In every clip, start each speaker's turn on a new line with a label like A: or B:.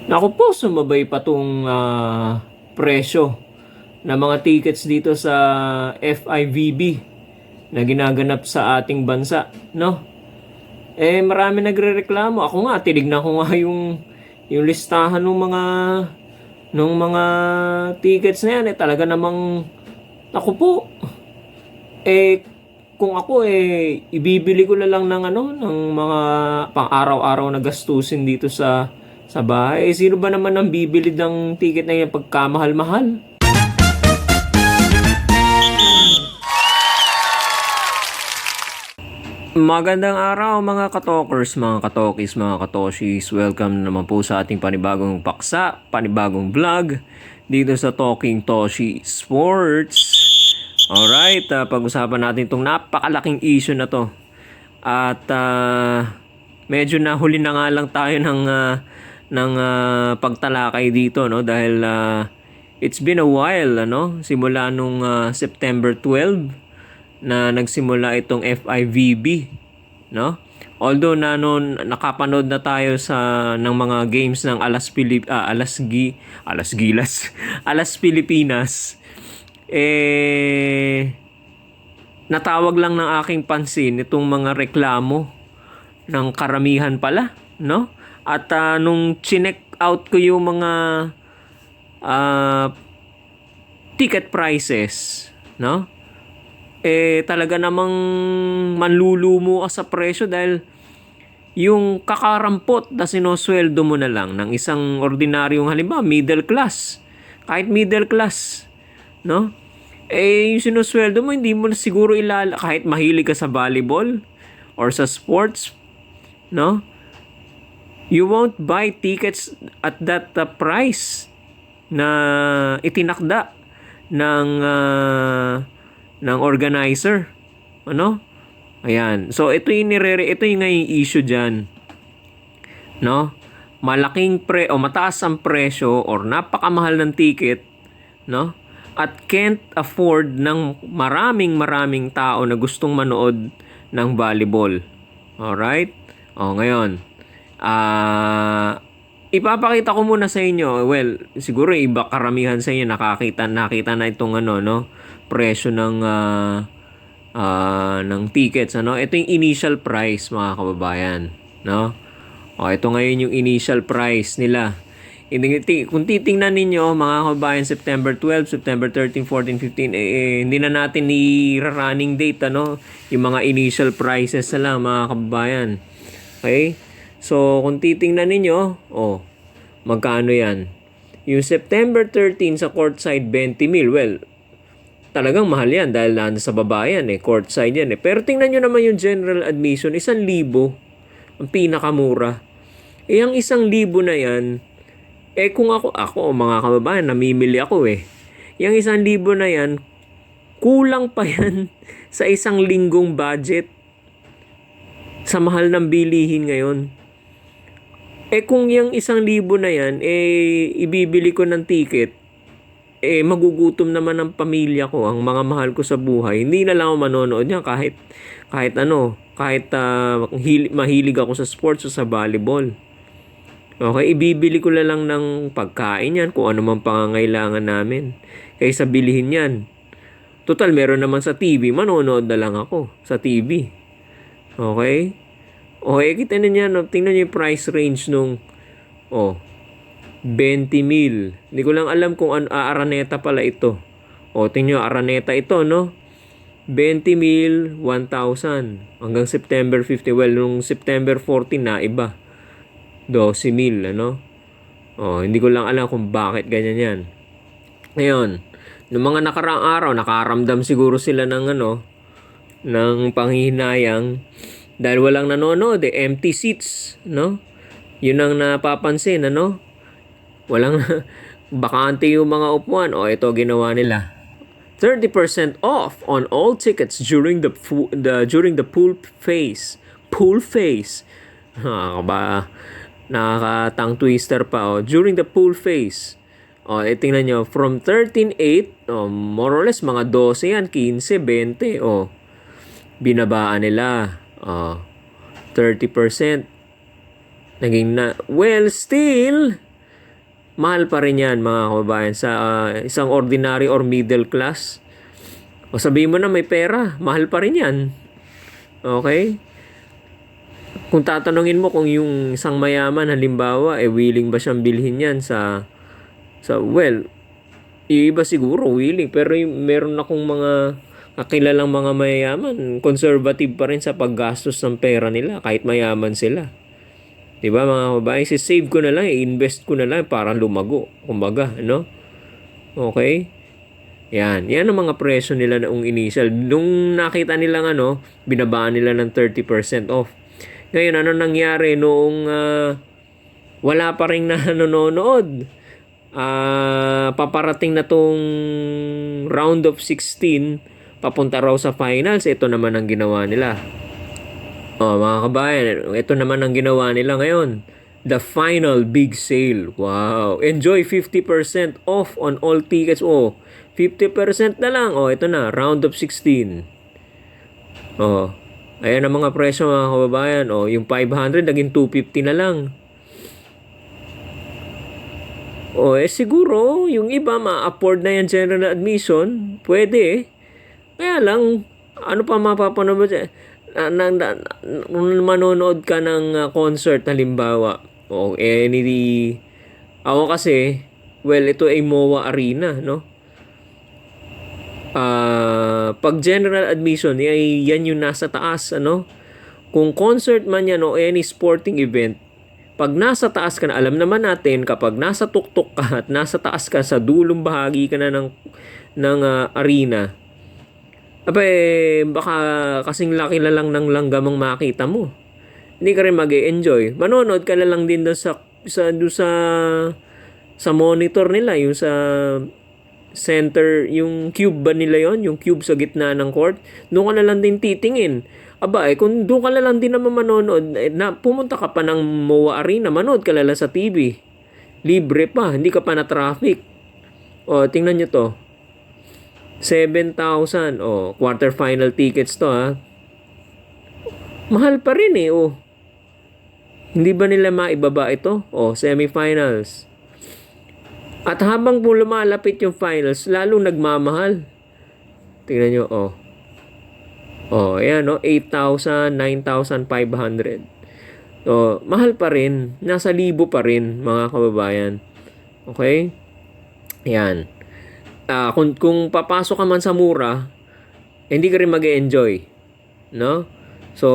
A: Naku po, sumabay pa tong presyo ng mga tickets dito sa FIVB na ginaganap sa ating bansa, no? Marami nagrereklamo. Ako nga, tinignan ko nga yung listahan ng mga tickets na yan. Talaga namang, naku po, eh, kung ako ibibili ko na lang ng mga pang-araw-araw na gastusin dito sa bahay. Sino ba naman ang bibili ng ticket na yan pagkamahal-mahal? Magandang araw mga katokers, mga katokis, mga katoshis. Welcome naman po sa ating panibagong paksa, panibagong vlog dito sa Talking Toshi Sports. Alright, pag-usapan natin itong napakalaking issue na to. At medyo nahuli na nga lang tayo ng pagtalakay dito, no? Dahil it's been a while, simula nung September 12 na nagsimula itong FIVB, no? Although nakapanood na tayo ng mga games ng Alas Pilipinas, natawag lang ng aking pansin itong mga reklamo ng karamihan pala, no? At nung chinek out ko yung mga ticket prices, no? Talaga namang manlulumo ka sa presyo dahil yung kakarampot na sinosweldo mo na lang ng isang ordinaryong, halimbawa middle class, kahit middle class, no? Yung sinosweldo mo hindi mo na siguro kahit mahilig ka sa volleyball or sa sports, no? You won't buy tickets at that price na itinakda ng organizer, ano? Ayan. So ito yung ngayong issue diyan, no? Mataas ang presyo or napakamahal ng ticket, no? At can't afford ng maraming tao na gustong manood ng volleyball. Alright? Ngayon, ipapakita ko muna sa inyo. Well, siguro iba karamihan sa inyo nakita na itong presyo ng tickets, Ito yung initial price, mga kababayan, no? Ito ngayon yung initial price nila. Kung titingnan ninyo, mga kababayan, September 12, September 13, 14, 15, hindi na natin i-running date, yung mga initial prices na lang, mga kababayan. Okay? So, kung titingnan ninyo, magkano yan? Yung September 13 sa courtside, 20 mil. Well, talagang mahal yan dahil sa baba yan, courtside yan. Pero tingnan nyo naman yung general admission, 1,000 ang pinakamura. Ang 1,000 na yan, kung ako mga kababayan, namimili ako Yung 1,000 na yan, kulang pa yan sa 1 linggong budget sa mahal ng bilihin ngayon. Kung yung 1,000 na yan, ibibili ko ng ticket, magugutom naman ang pamilya ko, ang mga mahal ko sa buhay. Hindi na lang ako manonood niya kahit mahilig ako sa sports o sa volleyball. Okay, ibibili ko na lang ng pagkain yan, kung ano man pangangailangan namin, kaysa bilihin yan. Total, meron naman sa TV, manonood na lang ako sa TV. Okay? Kita na niya, tingnan niyo yung price range nung 20 mil. Hindi ko lang alam kung Araneta pala ito. Tingnan nyo, Araneta ito, no? 20 mil, 1,000. Hanggang September 50. Well, nung September 14 na iba. 12 mil, hindi ko lang alam kung bakit ganyan yan. Ngayon, nung mga nakaraang araw, nakaramdam siguro sila ng panghihinayang dahil walang nanonood, empty seats, no? Yun ang napapansin, walang bakante yung mga upuan. Ito ginawa nila. 30% off on all tickets during the pool phase. Pool phase. Nakakatang twister pa. During the pool phase. Tingnan nyo. From 13.8, more or less mga 12 yan, 15, 20. Binabaan nila. 30%. Naging well, still mahal pa rin yan mga kababayan sa isang ordinary or middle class. O sabihin mo na may pera, mahal pa rin yan. Okay? Kung tatanungin mo kung yung isang mayaman halimbawa, willing ba siyang bilhin yan well, yung iba siguro willing, pero meron akong mga kakilalang mga mayayaman, conservative pa rin sa paggastos ng pera nila kahit mayaman sila. 'Di ba mga kababayan, save ko na lang, invest ko na lang para lumago, kumbaga, no? Okay? Yan ang mga presyo nila noong initial. Nung nakita nilang binabaan nila ng 30% off. Ngayon, ano nangyari noong wala pa rin na nanonood? Paparating na tong round of 16, papunta raw sa finals. Ito naman ang ginawa nila. Mga kabayan, ito naman ang ginawa nila ngayon. The final big sale. Wow. Enjoy 50% off on all tickets. 50% na lang. Ito na. Round of 16. Ayan ang mga presyo mga kababayan. Yung 500 naging 250 na lang. Siguro, yung iba ma-afford na yan general admission. Pwede. Kaya lang, ano pa mapapanood mo dyan? Manonood ka ng concert halimbawa. Ako kasi, well, ito ay MOA Arena, no? Pag general admission, yan yung nasa taas, ano? Kung concert man yan o any sporting event, pag nasa taas ka na, alam naman natin, kapag nasa tuktok ka at nasa taas ka, sa dulong bahagi ka na ng arena, baka kasing laki na lang ng langgamang makita mo. Hindi ka rin mag-e-enjoy. Manonood ka na lang din doon sa monitor nila, yung sa center, yung cube ba nila yon, yung cube sa gitna ng court. Doon ka na lang din titingin. Kung doon ka na lang din naman manonood, pumunta ka pa ng MOA Arena, manood ka na lang sa TV. Libre pa, hindi ka pa na traffic. Tingnan nyo to. 7,000. Quarter final tickets to, ha. Mahal pa rin eh. Hindi ba nila maibaba ito? Semifinals. At habang lumalapit yung finals, lalong nagmamahal. Tingnan nyo, ayan, 8,000, 9,500. Mahal pa rin. Nasa libo pa rin, mga kababayan. Okay? Yan. Kung papasok ka man sa mura, hindi ka rin mag-e-enjoy. No? So,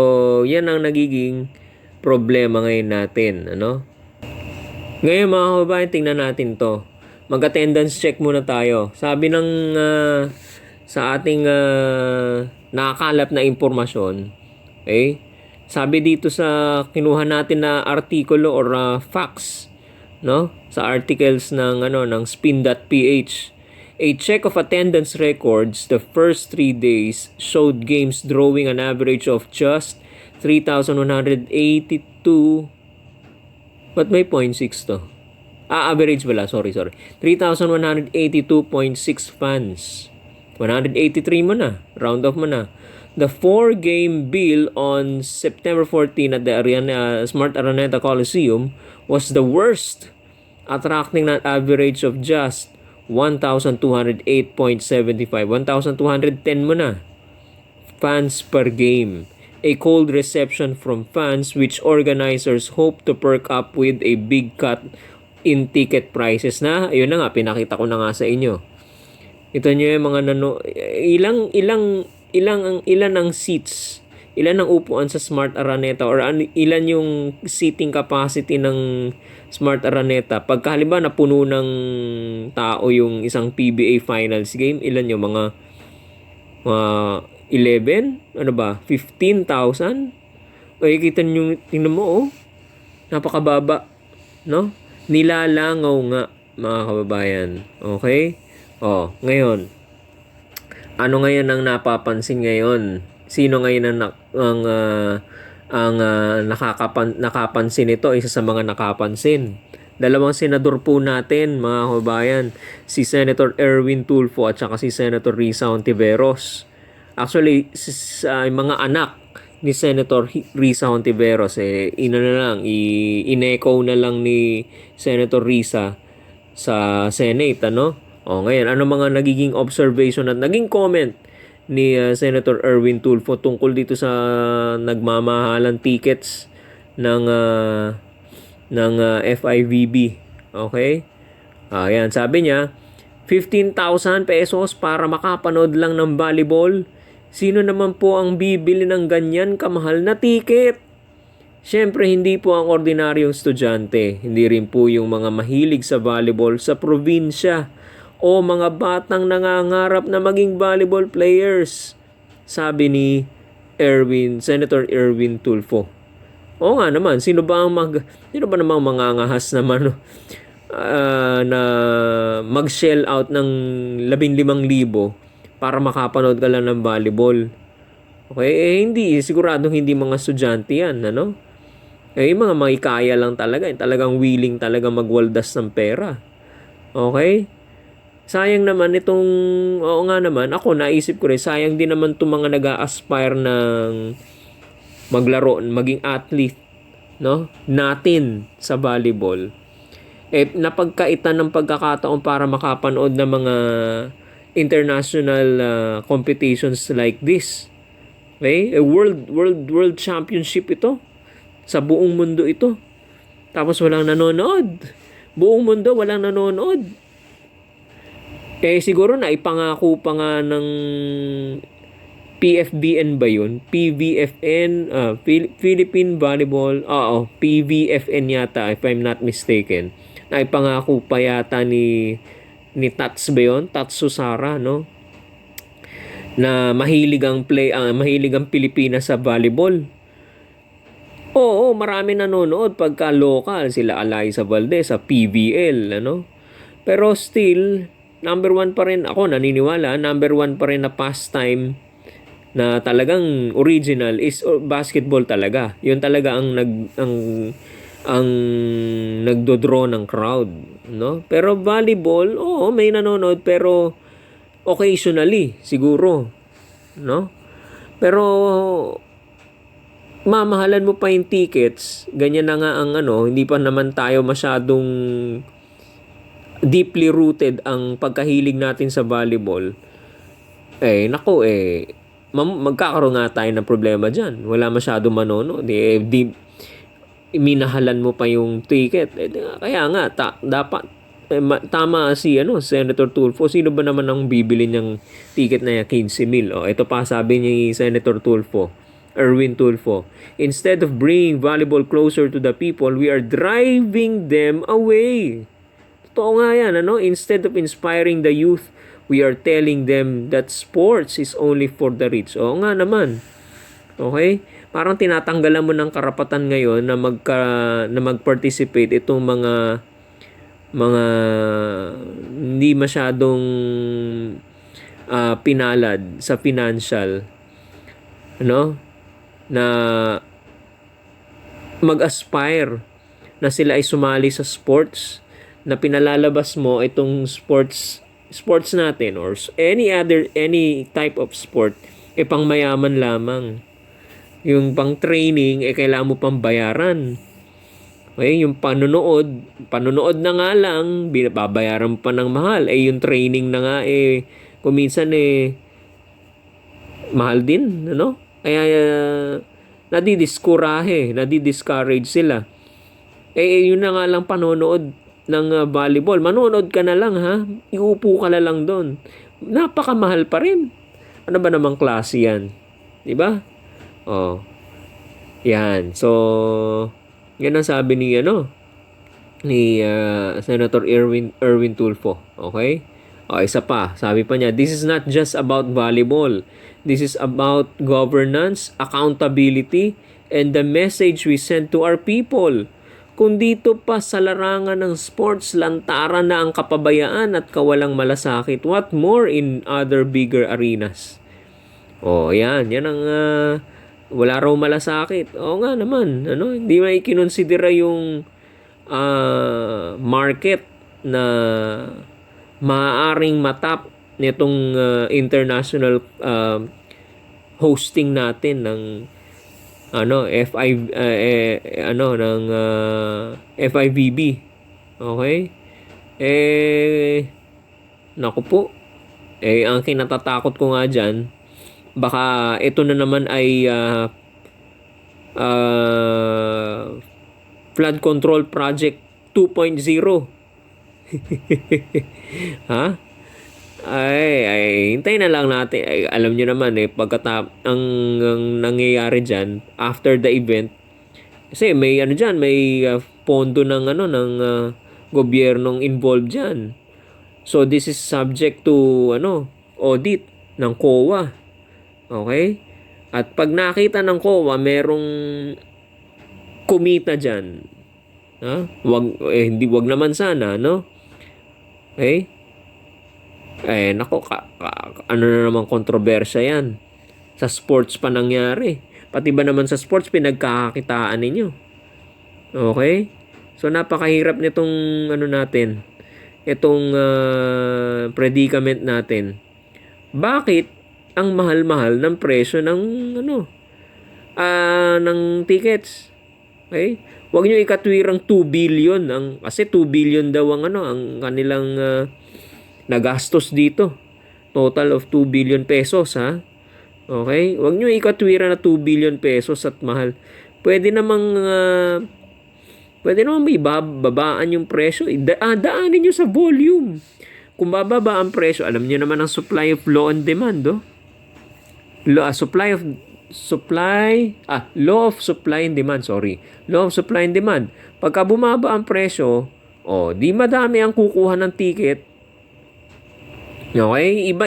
A: yan ang nagiging problema ngayon natin. Ano? Ngayon, mga kababayan, tingnan natin to. Mag-attendance check muna tayo. Sabi ng sa ating nakakalap na impormasyon, sabi dito sa kinuha natin na artikulo or facts, no? Sa articles ng spin.ph. A check of attendance records the first 3 days showed games drawing an average of just 3,182. But may 0.6 to. Average pala. Sorry. 3,182.6 fans. 183 mo na. Round off mo na. The 4-game bill on September 14 at the Smart Araneta Coliseum was the worst, attracting an average of just 1,208.75. 1,210 mo na. Fans per game. A cold reception from fans which organizers hope to perk up with a big cut in ticket prices na. Ayun na nga, pinakita ko na nga sa inyo. Ito nyo yung mga ilan ang seats, ilan ang upuan sa Smart Araneta, or ilan yung seating capacity ng Smart Araneta. Pagka halimbawa napuno ng tao yung isang PBA Finals game, ilan yung mga 11? 15,000? Kita nyo, tingnan mo, napakababa, no? Nilalangaw nga, mga kababayan. Okay? Ngayon, ano ngayon ang napapansin ngayon? Sino ngayon ang nakapansin ito? Isa sa mga nakapansin. Dalawang senador po natin, mga kababayan. Si Senator Erwin Tulfo at saka si Senator Risa Hontiveros. Actually, mga anak ni Senator Risa Hontiveros, inecho na lang ni Senator Risa sa Senate, ano? O ngayon, ano mga nagiging observation at naging comment ni Senator Erwin Tulfo tungkol dito sa nagmamahalang tickets ng FIVB. Okay? Ayan, sabi niya, 15,000 pesos para makapanood lang ng volleyball. Sino naman po ang bibili ng ganyan kamahal na ticket? Siyempre, hindi po ang ordinaryong estudyante. Hindi rin po yung mga mahilig sa volleyball sa probinsya o mga batang nangangarap na maging volleyball players. Sabi ni Senator Erwin Tulfo. Oo nga naman, sino ba namang mangangahas naman na mag-shell out ng 15,000 para makapanood ka lang ng volleyball? Okay, hindi, siguradong hindi mga estudyante yan, ano? Yung mga makikaya lang talaga, talagang willing talaga magwaldas ng pera. Okay? Sayang naman itong, oo nga naman, ako naisip ko rin, sayang din naman itong mga nag-a-aspire ng maglaro, maging athlete, no? Natin sa volleyball. Napagkaitan ng pagkakataon para makapanood ng mga international competitions like this. Okay? World championship ito. Sa buong mundo ito. Tapos walang nanonood. Buong mundo walang nanonood. Siguro na ipangako pa nga ng PFBN ba yun? PVFN, Philippine Volleyball, PVFN yata if I'm not mistaken. Na ipangako pa yata ni Tats ba yun? Tats Susara, no? Na mahilig ang Pilipinas sa volleyball. Oo, marami nanonood pagka local, sila Alaysa Valdez sa PVL, ano? Pero still, number 1 pa rin ako, naniniwala, number 1 pa rin na pastime na talagang original is basketball talaga. Yun talaga ang nagdodraw ng crowd, no? Pero volleyball, oo, may nanonood pero occasionally siguro, no? Pero mamahalan mo pa yung tickets, ganyan na nga ang hindi pa naman tayo masyadong deeply rooted ang pagkahilig natin sa volleyball. Magkakaroon nga tayo ng problema dyan. Wala masyadong manonood. Minahalan mo pa yung ticket. Kaya nga, dapat, tama si Senator Tulfo. Sino ba naman ang bibili niyang ticket na 15,000? Ito pa sabi ni Senator Erwin Tulfo. Instead of bringing volleyball closer to the people, we are driving them away. Totoo nga yan, Instead of inspiring the youth, we are telling them that sports is only for the rich. Oo nga naman. Okay? Parang tinatanggalan mo ng karapatan ngayon na mag-participate itong mga hindi masyadong pinalad sa financial, na mag-aspire na sila ay sumali sa sports, na pinalalabas mo itong sports natin or any type of sport pang mayaman lamang. Yung pang training kailangan mo pang bayaran. Okay, yung panonood na nga lang babayaran pa ng mahal. Yung training na nga kung minsan mahal din, Kaya nadidiscourage sila. Yun na nga lang panonood ng volleyball. Manonood ka na lang, ha? Iupo ka na lang doon. Napakamahal pa rin. Ano ba namang klase yan? 'Di ba? Yan. So, yan ang sabi ni Senator Erwin Tulfo. Okay? Isa pa. Sabi pa niya, this is not just about volleyball. This is about governance, accountability, and the message we send to our people. Kung dito pa sa larangan ng sports, lantaran na ang kapabayaan at kawalang malasakit, what more in other bigger arenas? Yan. Yan ang wala raw malasakit. Oo nga naman. Hindi may kinonsidera yung market na maaaring matap nitong international hosting natin ng FIVB. Okay? Eh, naku po. Ang kinatatakot ko nga dyan, baka ito na naman ay uh, flood control project 2.0. Ha? Hintayin na lang natin. Alam nyo naman ang nangyayari dyan, after the event, kasi may ano dyan, may pondo ng gobyernong involved dyan. So this is subject to audit ng COA. Okay? At pag nakita ng COA merong kumita diyan, wag naman sana, no? Okay? Nako, ano na naman kontrobersya yan. Sa sports pa nangyari. Pati ba naman sa sports pinagkakakitaan ninyo? Okay? So napakahirap nitong natin, itong predicament natin. Bakit ang mahal-mahal ng presyo ng ng tickets? Okay? Huwag niyo ikatwirang 2 billion kasi 2 billion daw ang kanilang nagastos dito. Total of 2 billion pesos, ha? Okay? Huwag niyo ikatwira na 2 billion pesos at mahal. Pwede namang may babaan yung presyo. Daanin nyo sa volume. Kung bababa ang presyo, alam nyo naman ang supply of law and demand, law of supply and demand, sorry. Law of supply and demand. Pagka bumaba ang presyo, di madami ang kukuha ng ticket. Okay? Iba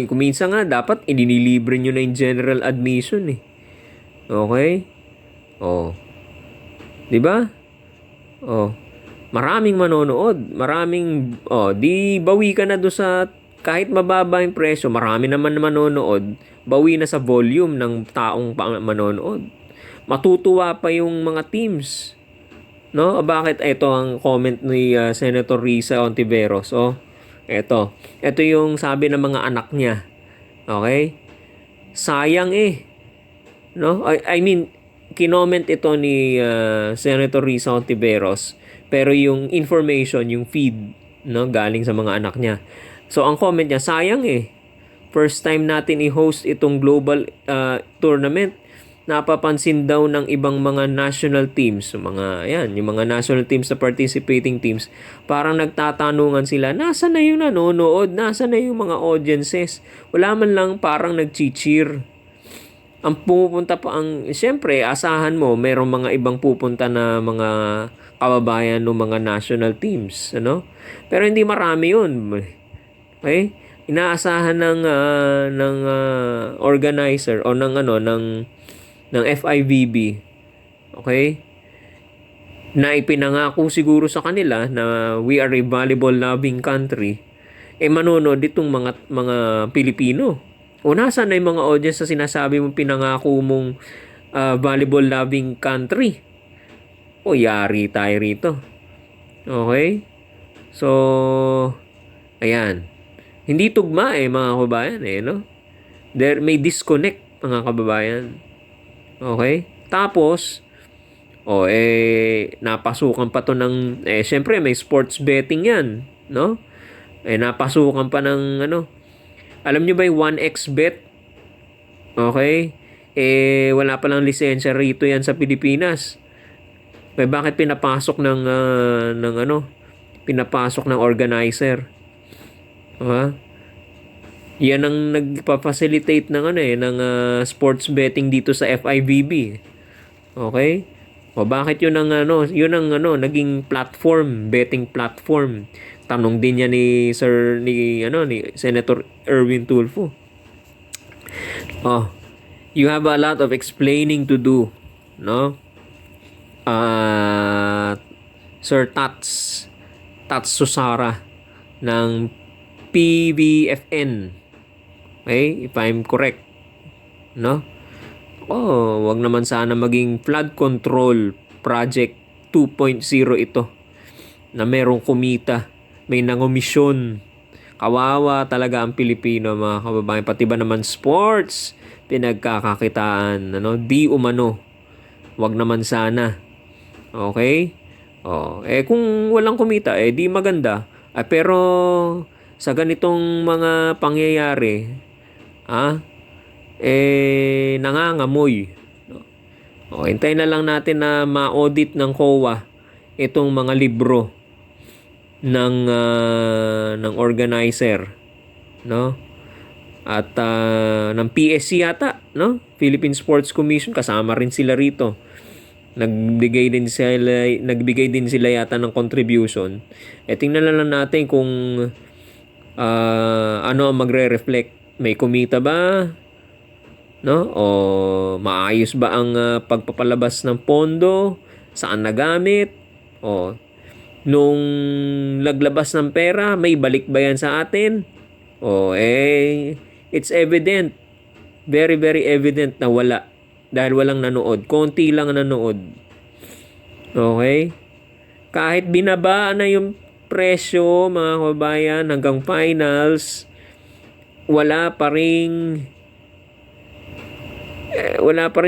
A: kuminsan nga dapat ilinilibre nyo na yung general admission Okay? Di ba? Maraming manonood. Di bawi ka na doon sa kahit mababa yung presyo, marami naman manonood. Bawi na sa volume ng taong manonood. Matutuwa pa yung mga teams. No? Bakit? Ito ang comment ni Senator Risa Ontiveros. Ito yung sabi ng mga anak niya. Okay? Sayang no? I mean, kinoment ito ni Senator Risa Ontiveros, pero yung information, yung feed, galing sa mga anak niya. So ang comment niya, sayang first time natin i-host itong global tournament. Napapansin daw ng ibang mga national teams, yung mga national teams na participating teams, parang nagtatanungan sila, nasa na yung nanonood, nasa na yung mga audiences, wala man lang parang nag-cheer. Ang pupunta pa siyempre, asahan mo, merong mga ibang pupunta na mga kababayan ng mga national teams, Pero hindi marami yun. Okay? Inaasahan ng organizer o ng FIVB, okay, na ipinangako siguro sa kanila na we are a volleyball loving country, manonood itong mga Pilipino. O nasaan na yung mga audience na sinasabi mong pinangako mong volleyball loving country? Yari tayo rito. Okay? So, ayan. Hindi tugma mga kababayan no? There may disconnect mga kababayan. Okay? Tapos, napasukan pa to ng, syempre may sports betting yan, no? Napasukan pa ng, alam nyo ba yung 1xBet? Okay? Wala pa lang lisensya rito yan sa Pilipinas. Bakit pinapasok pinapasok ng organizer? Yan ang nagpa-facilitate ng sports betting dito sa FIVB. Okay? Bakit yun ang naging platform, betting platform. Tanong din yan ni Senator Erwin Tulfo. You have a lot of explaining to do, no? Sir Tats Susara ng PVFN. Okay? If I'm correct. No? Wag naman sana maging flood control project 2.0 ito. Na merong kumita. May nangomisyon. Kawawa talaga ang Pilipino, mga kababayan. Pati ba naman sports, pinagkakakitaan. Di umano. Wag naman sana. Okay? Kung walang kumita, di maganda. Pero sa ganitong mga pangyayari, ah, nangangamoy. Hintayin na lang natin na ma-audit ng COA itong mga libro ng organizer, no? At ng PSC yata, no? Philippine Sports Commission, kasama rin sila rito. Nagbigay din sila yata ng contribution. Tingnan na lang natin kung ano ang magre-reflect. May kumita ba? No? O maayos ba ang pagpapalabas ng pondo? Saan nagamit? O nung naglabas ng pera, may balik ba yan sa atin? It's evident. Very, very evident na wala. Dahil walang nanood. Konti lang nanood. Okay? Kahit binaba na yung presyo, mga kababayan, hanggang finals, wala pa rin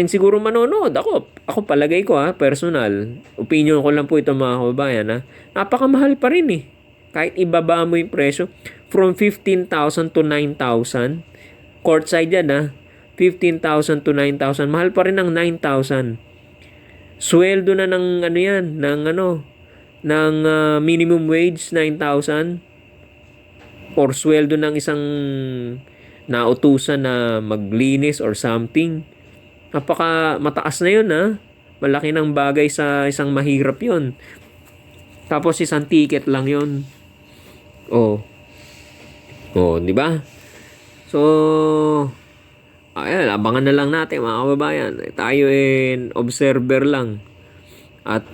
A: siguro manonood. Ako palagay ko personal. Opinion ko lang po ito, mga kababayan, napakamahal pa rin eh. Kahit ibaba mo yung presyo from 15,000 to 9,000. Courtside yan 15,000 to 9,000. Mahal pa rin ng 9,000. Sweldo na ng ng minimum wage 9,000 or sweldo ng isang nautusan na maglinis or something. Napaka mataas na 'yun Malaki ng bagay sa isang mahirap 'yun. Tapos isang ticket lang 'yun. Di ba? So, ayan, abangan na lang natin, mga kababayan. Tayo observer lang. At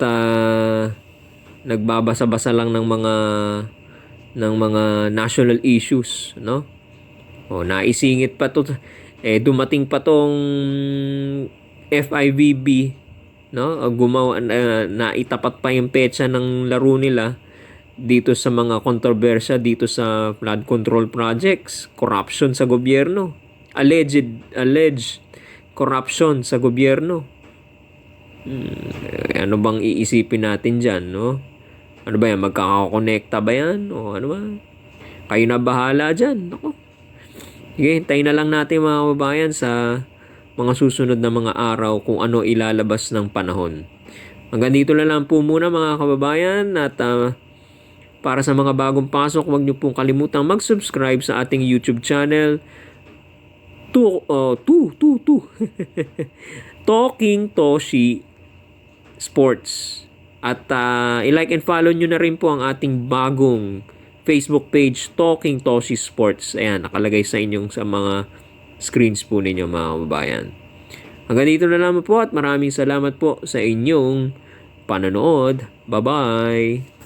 A: nagbabasa-basa lang ng mga national issues, no? Naisingit pa to. Dumating pa tong FIVB, no? Gumawa na itapat pa yung petsa ng laro nila dito sa mga kontrobersya dito sa flood control projects, corruption sa gobyerno. Alleged corruption sa gobyerno. Ano bang iisipin natin dyan, no? Ano ba yan? Magkakakonekta ba yan? O ano ba? Kayo na bahala dyan. Ako. Sige, hintayin na lang natin, mga kababayan, sa mga susunod na mga araw kung ano ilalabas ng panahon. Hanggang dito na lang po muna, mga kababayan. At para sa mga bagong pasok, huwag niyo pong kalimutang mag-subscribe sa ating YouTube channel. Talking Toshi Sports. At i-like and follow nyo na rin po ang ating bagong Facebook page, Talking Toshi Sports. Ayan, nakalagay sa mga screens po ninyo, mga kababayan. Hanggang dito na naman po at maraming salamat po sa inyong panonood. Bye-bye!